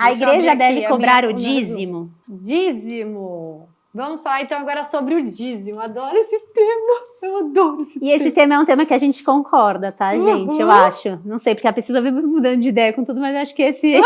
A igreja deve cobrar o dízimo. Dízimo. Vamos falar então agora sobre o dízimo. Adoro esse tema. Eu adoro esse tema. E esse tema é um tema que a gente concorda, tá, gente? Eu acho. Não sei, porque a pessoa vive mudando de ideia com tudo, mas eu acho que esse...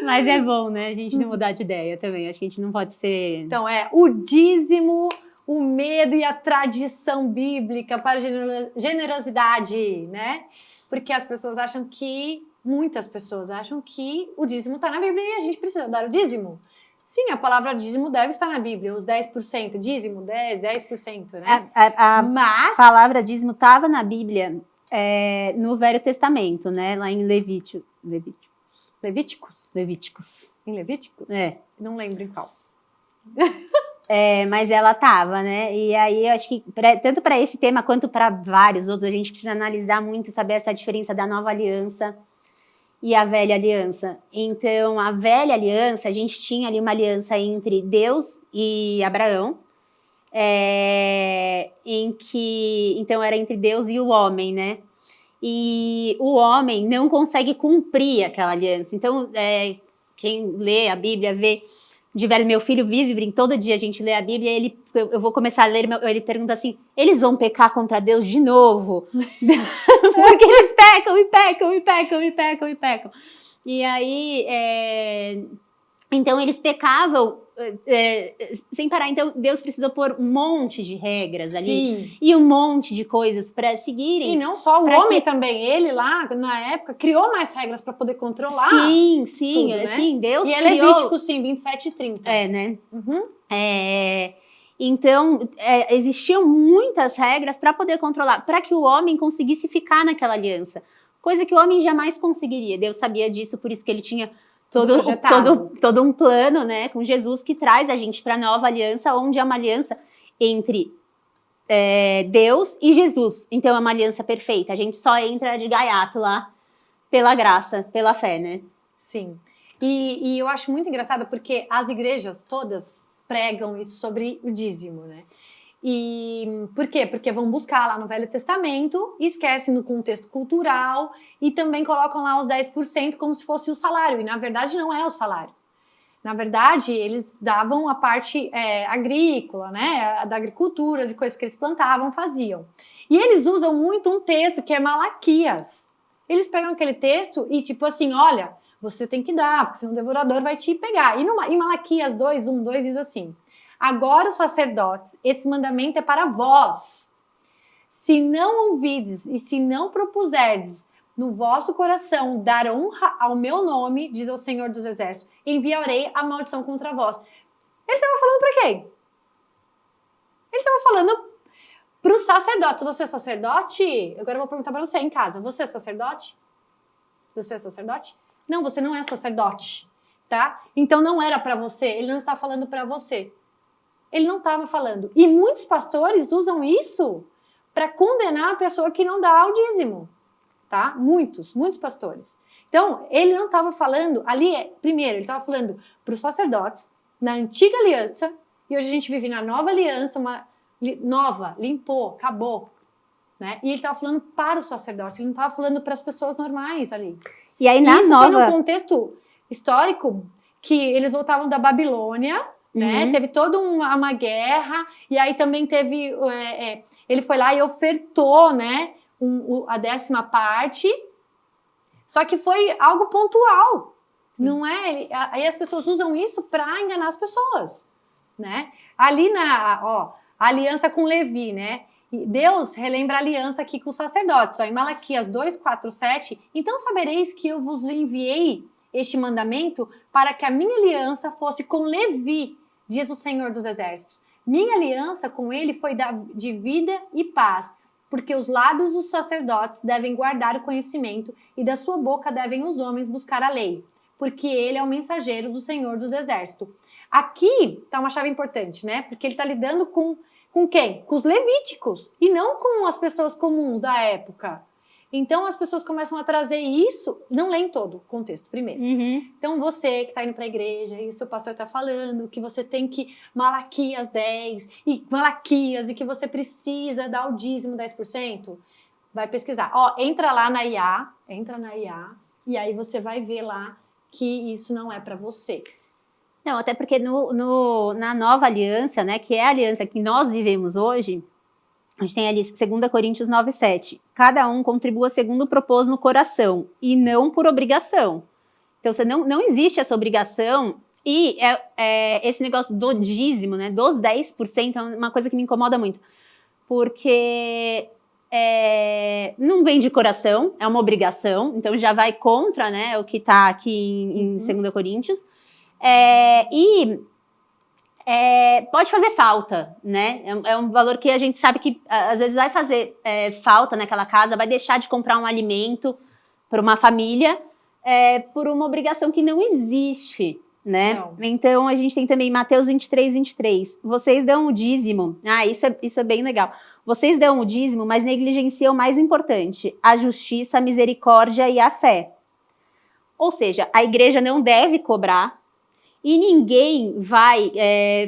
Mas é bom, né? A gente não mudar de ideia também. Acho que a gente não pode ser... Então, o dízimo, o medo e a tradição bíblica para a generosidade, né? Porque as pessoas acham que... Muitas pessoas acham que o dízimo está na Bíblia e a gente precisa dar o dízimo. Sim, a palavra dízimo deve estar na Bíblia, os 10%, dízimo, 10%, né? Mas... palavra dízimo estava na Bíblia no Velho Testamento, né? Lá em Levíticos. Em Levíticos? Não lembro em qual. Mas ela estava, né? E aí, eu acho que tanto para esse tema quanto para vários outros, a gente precisa analisar muito, saber essa diferença da nova aliança e a velha aliança. Então, a velha aliança, a gente tinha ali uma aliança entre Deus e Abraão, em que, então, era entre Deus e o homem, né? E o homem não consegue cumprir aquela aliança. Então, quem lê a Bíblia, vê... meu filho vive, todo dia a gente lê a Bíblia, eu vou começar a ler, ele pergunta assim, eles vão pecar contra Deus de novo? Porque eles pecam e pecam e pecam e pecam e pecam. E aí, então eles pecavam sem parar. Então Deus precisou pôr um monte de regras ali. Sim. E um monte de coisas para seguirem. E não só o homem também, ele lá na época criou mais regras para poder controlar. Sim, tudo, né? sim, Deus criou. E Levítico, sim, 27 e 30. Né? Uhum. Então, existiam muitas regras para poder controlar, para que o homem conseguisse ficar naquela aliança. Coisa que o homem jamais conseguiria. Deus sabia disso, por isso que ele tinha todo um plano, né, com Jesus, que traz a gente para a nova aliança, onde é uma aliança entre Deus e Jesus. Então, é uma aliança perfeita. A gente só entra de gaiato lá pela graça, pela fé, né? Sim. E eu acho muito engraçado porque as igrejas todas pregam isso sobre o dízimo, né? E por quê? Porque vão buscar lá no Velho Testamento, esquecem no contexto cultural e também colocam lá os 10% como se fosse o salário. E na verdade não é o salário. Na verdade, eles davam a parte agrícola, né? Da agricultura, de coisas que eles plantavam, faziam. E eles usam muito um texto que é Malaquias. Eles pegam aquele texto e tipo assim, olha, você tem que dar, porque senão o devorador vai te pegar. E em Malaquias 2, 1, 2 diz assim: agora os sacerdotes, esse mandamento é para vós. Se não ouvides e se não propuserdes no vosso coração dar honra ao meu nome, diz o Senhor dos Exércitos, enviarei a maldição contra vós. Ele estava falando para quem? Ele estava falando para os sacerdotes. Você é sacerdote? Agora eu vou perguntar para você em casa. Você é sacerdote? Você é sacerdote? Não, você não é sacerdote, tá? Então não era para você. Ele não está falando para você. Ele não estava falando. E muitos pastores usam isso para condenar a pessoa que não dá o dízimo, tá? Muitos pastores. Então, ele não estava falando ali, primeiro, ele estava falando para os sacerdotes, na antiga aliança, e hoje a gente vive na nova aliança, uma nova, limpou, acabou, né? E ele estava falando para os sacerdotes, ele não estava falando para as pessoas normais ali. E aí, foi num contexto histórico que eles voltavam da Babilônia, né? Teve toda uma guerra, e aí também teve... ele foi lá e ofertou, né? A 10ª parte, só que foi algo pontual, não é? Aí as pessoas usam isso para enganar as pessoas, né? Ali a aliança com Levi, né? E Deus relembra a aliança aqui com os sacerdotes, em Malaquias 2, 4, 7. Então sabereis que eu vos enviei este mandamento para que a minha aliança fosse com Levi, diz o Senhor dos Exércitos. Minha aliança com ele foi de vida e paz, porque os lábios dos sacerdotes devem guardar o conhecimento e da sua boca devem os homens buscar a lei, porque ele é o mensageiro do Senhor dos Exércitos. Aqui está uma chave importante, né? Porque ele está lidando com quem? Com os levíticos e não com as pessoas comuns da época. Então as pessoas começam a trazer isso, não leem todo o contexto primeiro. Então você que está indo para a igreja e o seu pastor está falando que você tem que Malaquias 10 e Malaquias e que você precisa dar o dízimo 10%, vai pesquisar. Entra lá na IA, e aí você vai ver lá que isso não é para você. Não, até porque na nova aliança, né, que é a aliança que nós vivemos hoje, a gente tem ali 2 Coríntios 9:7. Cada um contribua segundo propôs no coração e não por obrigação. Então, não existe essa obrigação. E esse negócio do dízimo, né, dos 10%, é uma coisa que me incomoda muito. Porque não vem de coração, é uma obrigação. Então, já vai contra, né, o que está aqui em 2 Coríntios. Pode fazer falta, né? É um valor que a gente sabe que às vezes vai fazer falta naquela casa, vai deixar de comprar um alimento para uma família por uma obrigação que não existe, né? Não. Então a gente tem também Mateus 23:23. Vocês dão o dízimo. Isso é bem legal. Vocês dão o dízimo, mas negligenciam o mais importante: a justiça, a misericórdia e a fé. Ou seja, a igreja não deve cobrar. E ninguém vai,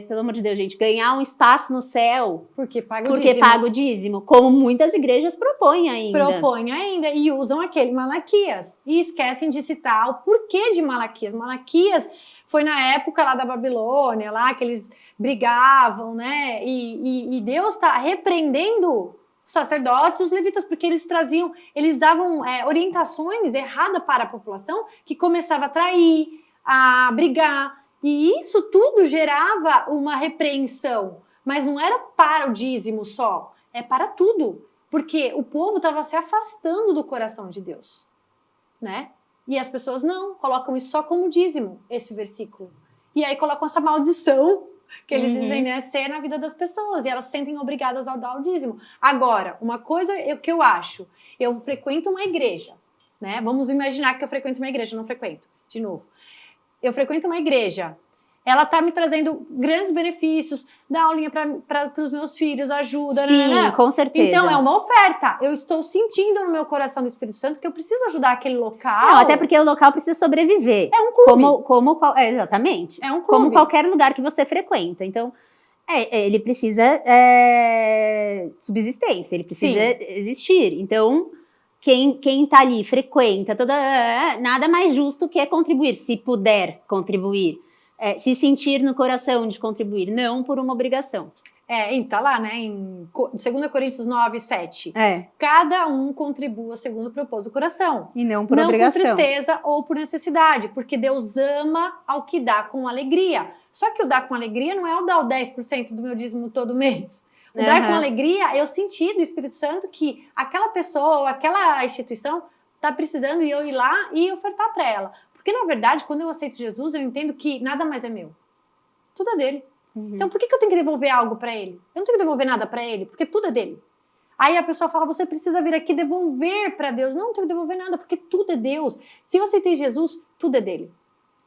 pelo amor de Deus, gente, ganhar um espaço no céu porque paga o dízimo, como muitas igrejas propõem ainda. Propõem ainda e usam aquele Malaquias. E esquecem de citar o porquê de Malaquias. Malaquias foi na época lá da Babilônia, lá que eles brigavam, né? E Deus está repreendendo os sacerdotes e os levitas, porque eles davam orientações erradas para a população que começava a trair, a brigar. E isso tudo gerava uma repreensão, mas não era para o dízimo só, é para tudo, porque o povo estava se afastando do coração de Deus, né? E as pessoas não, colocam isso só como dízimo, esse versículo. E aí colocam essa maldição que eles dizem, né, ser na vida das pessoas, e elas se sentem obrigadas a dar o dízimo. Agora, uma coisa que eu acho, eu frequento uma igreja, né? Vamos imaginar que eu frequento uma igreja, eu não frequento, de novo. Eu frequento uma igreja, ela tá me trazendo grandes benefícios, dá aulinha para os meus filhos, ajuda, Sim, né? Com certeza. Então é uma oferta. Eu estou sentindo no meu coração do Espírito Santo que eu preciso ajudar aquele local. Não, até porque o local precisa sobreviver. É um clube. Exatamente. É um clube. Como qualquer lugar que você frequenta. Então, ele precisa subsistência, ele precisa existir. Então, quem tá ali, frequenta, nada mais justo que contribuir, se puder contribuir. Se sentir no coração de contribuir, não por uma obrigação. E tá lá, né, em 2 Coríntios 9:7. Cada um contribua segundo o propósito do coração. E não por obrigação. Não por tristeza ou por necessidade, porque Deus ama ao que dá com alegria. Só que o dar com alegria não é o dar o 10% do meu dízimo todo mês. O dar com alegria, eu senti do Espírito Santo que aquela pessoa ou aquela instituição tá precisando e eu ir lá e ofertar para ela. Porque, na verdade, quando eu aceito Jesus, eu entendo que nada mais é meu. Tudo é dele. Então, por que eu tenho que devolver algo para ele? Eu não tenho que devolver nada para ele, porque tudo é dele. Aí a pessoa fala, você precisa vir aqui devolver para Deus. Não tenho que devolver nada, porque tudo é Deus. Se eu aceitei Jesus, tudo é dele.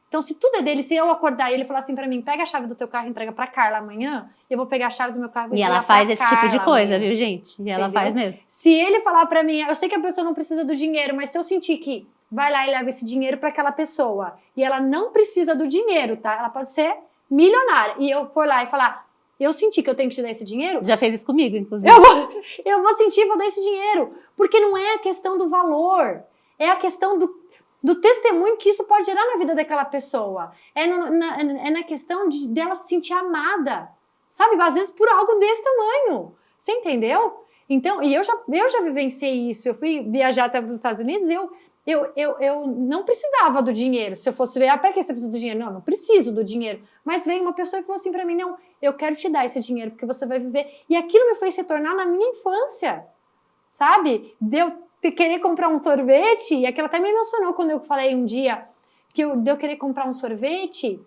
Então, se tudo é dele, se eu acordar e ele falar assim para mim, pega a chave do teu carro e entrega para Carla amanhã, eu vou pegar a chave do meu carro e ela faz esse tipo de coisa, viu, gente? E ela faz mesmo. Se ele falar para mim, eu sei que a pessoa não precisa do dinheiro, mas se eu sentir que vai lá e leva esse dinheiro para aquela pessoa e ela não precisa do dinheiro, tá? Ela pode ser milionária. E eu for lá e falar, eu senti que eu tenho que te dar esse dinheiro. Já fez isso comigo, inclusive. Eu vou sentir e vou dar esse dinheiro. Porque não é a questão do valor, é a questão do testemunho que isso pode gerar na vida daquela pessoa. É na questão dela se sentir amada, sabe? Às vezes por algo desse tamanho. Você entendeu? Então, e eu já vivenciei isso. Eu fui viajar até os Estados Unidos e eu não precisava do dinheiro. Se eu fosse ver, para que você precisa do dinheiro? Não preciso do dinheiro. Mas veio uma pessoa e falou assim para mim, não, eu quero te dar esse dinheiro porque você vai viver. E aquilo me fez se tornar na minha infância, sabe? Deu querer comprar um sorvete, e aquilo até me emocionou quando eu falei um dia que eu querer comprar um sorvete,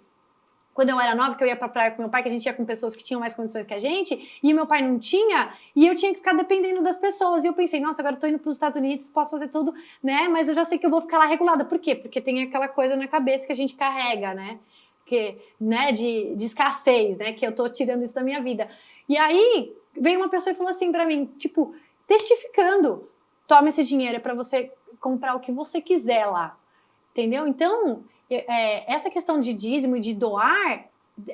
quando eu era nova, que eu ia pra praia com meu pai, que a gente ia com pessoas que tinham mais condições que a gente, e meu pai não tinha, e eu tinha que ficar dependendo das pessoas, e eu pensei, nossa, agora eu tô indo pros Estados Unidos, posso fazer tudo, né, mas eu já sei que eu vou ficar lá regulada. Por quê? Porque tem aquela coisa na cabeça que a gente carrega, né, de escassez, né, que eu tô tirando isso da minha vida. E aí, veio uma pessoa e falou assim pra mim, tipo, testificando, toma esse dinheiro, é pra você comprar o que você quiser lá, entendeu? Então, essa questão de dízimo e de doar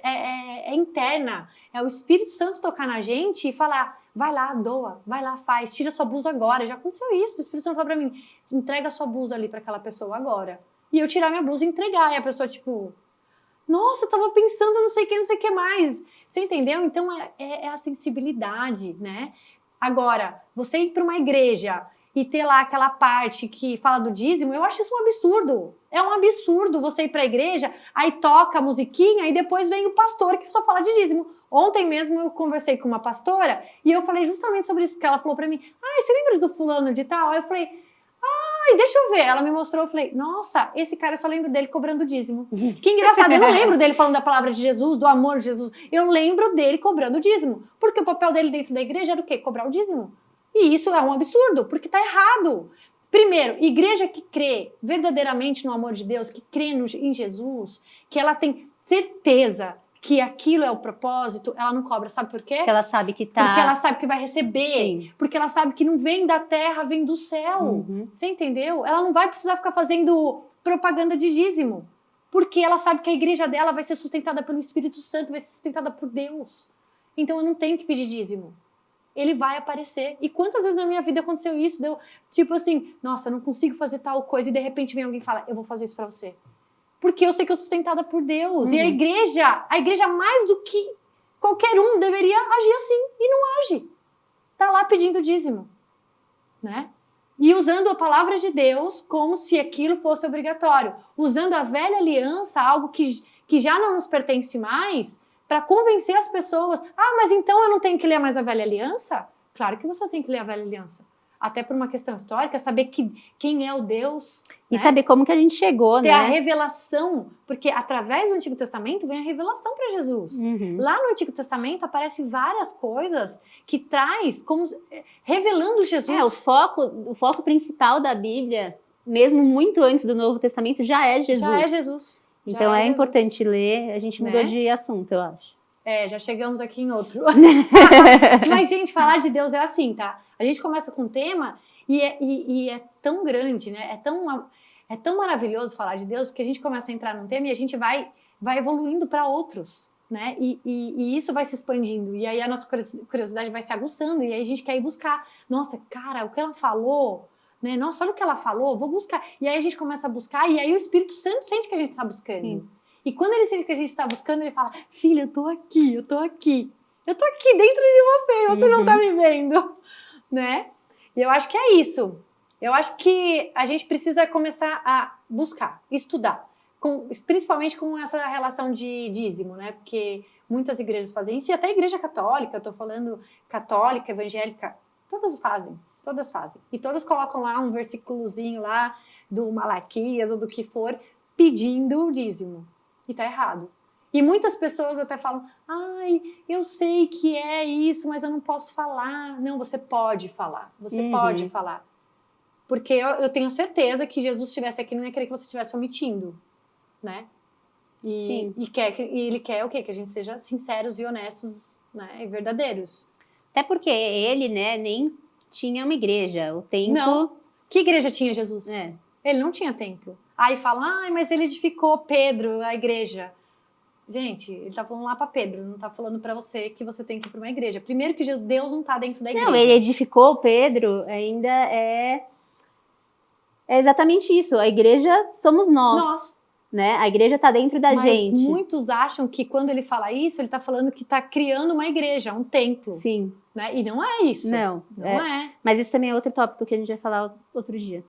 é interna, é o Espírito Santo tocar na gente e falar, vai lá, doa, vai lá, faz, tira sua blusa agora. Já aconteceu isso, o Espírito Santo falou pra mim, entrega sua blusa ali pra aquela pessoa agora. e eu tirar minha blusa e entregar. E a pessoa, tipo, nossa, eu tava pensando não sei o que mais. Você entendeu? Então, é a sensibilidade, né? Agora, você ir para uma igreja e ter lá aquela parte que fala do dízimo, eu acho isso um absurdo. É um absurdo você ir para a igreja, aí toca a musiquinha e depois vem o pastor que só fala de dízimo. Ontem mesmo eu conversei com uma pastora e eu falei justamente sobre isso, porque ela falou para mim, você lembra do fulano de tal? Aí eu falei, deixa eu ver. Ela me mostrou, eu falei, nossa, esse cara eu só lembro dele cobrando dízimo. Que engraçado, eu não lembro dele falando da palavra de Jesus, do amor de Jesus. Eu lembro dele cobrando dízimo. Porque o papel dele dentro da igreja era o quê? Cobrar o dízimo. E isso é um absurdo, porque tá errado. Primeiro, igreja que crê verdadeiramente no amor de Deus, que crê em Jesus, que ela tem certeza que aquilo é o propósito, ela não cobra. Sabe por quê? Porque ela sabe que tá... Porque ela sabe que vai receber. Sim. Porque ela sabe que não vem da terra, vem do céu. Uhum. Você entendeu? Ela não vai precisar ficar fazendo propaganda de dízimo. Porque ela sabe que a igreja dela vai ser sustentada pelo Espírito Santo, vai ser sustentada por Deus. Então eu não tenho que pedir dízimo. Ele vai aparecer. E quantas vezes na minha vida aconteceu isso? Deu tipo assim, nossa, eu não consigo fazer tal coisa, e de repente vem alguém e fala, eu vou fazer isso pra você. Porque eu sei que eu sou sustentada por Deus. Uhum. E a igreja mais do que qualquer um deveria agir assim. E não age. Tá lá pedindo dízimo. Né? E usando a palavra de Deus como se aquilo fosse obrigatório. Usando a velha aliança, algo que já não nos pertence mais, para convencer as pessoas. Mas então eu não tenho que ler mais a velha aliança? Claro que você tem que ler a velha aliança. Até por uma questão histórica, saber quem é o Deus. E saber como que a gente chegou, ter né? a revelação, porque através do Antigo Testamento vem a revelação para Jesus. Uhum. Lá no Antigo Testamento aparecem várias coisas que traz, como revelando Jesus. O foco principal da Bíblia, mesmo muito antes do Novo Testamento, já é Jesus. Já é Jesus. Então é importante ler. A gente mudou de assunto, eu acho. Já chegamos aqui em outro. Mas, gente, falar de Deus é assim, tá? A gente começa com um tema e é tão grande, né? É tão maravilhoso falar de Deus, porque a gente começa a entrar num tema e a gente vai evoluindo para outros, né? E isso vai se expandindo. E aí a nossa curiosidade vai se aguçando. E aí a gente quer ir buscar. Nossa, cara, o que ela falou... Né? Nossa, olha o que ela falou, vou buscar. E aí a gente começa a buscar, e aí o Espírito Santo sente que a gente está buscando. Sim. E quando ele sente que a gente está buscando, ele fala, filha, eu tô aqui. Eu tô aqui dentro de você não tá me vendo. Né? E eu acho que é isso. Eu acho que a gente precisa começar a buscar, estudar. Principalmente com essa relação de dízimo, né? Porque muitas igrejas fazem isso, e até a igreja católica, eu tô falando católica, evangélica, todas fazem. E todas colocam lá um versículozinho lá do Malaquias ou do que for, pedindo o dízimo. E tá errado. E muitas pessoas até falam, eu sei que é isso, mas eu não posso falar. Não, você pode falar. Você pode falar. Porque eu tenho certeza que Jesus estivesse aqui, não ia querer que você estivesse omitindo. Né? E ele quer o quê? Que a gente seja sinceros e honestos, né? E verdadeiros. Até porque ele, né, nem... tinha uma igreja, o templo... Não. Que igreja tinha Jesus? Ele não tinha templo. Aí falam, mas ele edificou Pedro, a igreja. Gente, ele tá falando lá para Pedro, não tá falando para você que você tem que ir para uma igreja. Primeiro que Deus não tá dentro da igreja. Não, ele edificou Pedro, ainda é exatamente isso. A igreja somos nós. Né? A igreja tá dentro da gente. Mas muitos acham que quando ele fala isso, ele tá falando que tá criando uma igreja, um templo. Sim. Né? E não é isso. Não é. Mas isso também é outro tópico que a gente vai falar outro dia.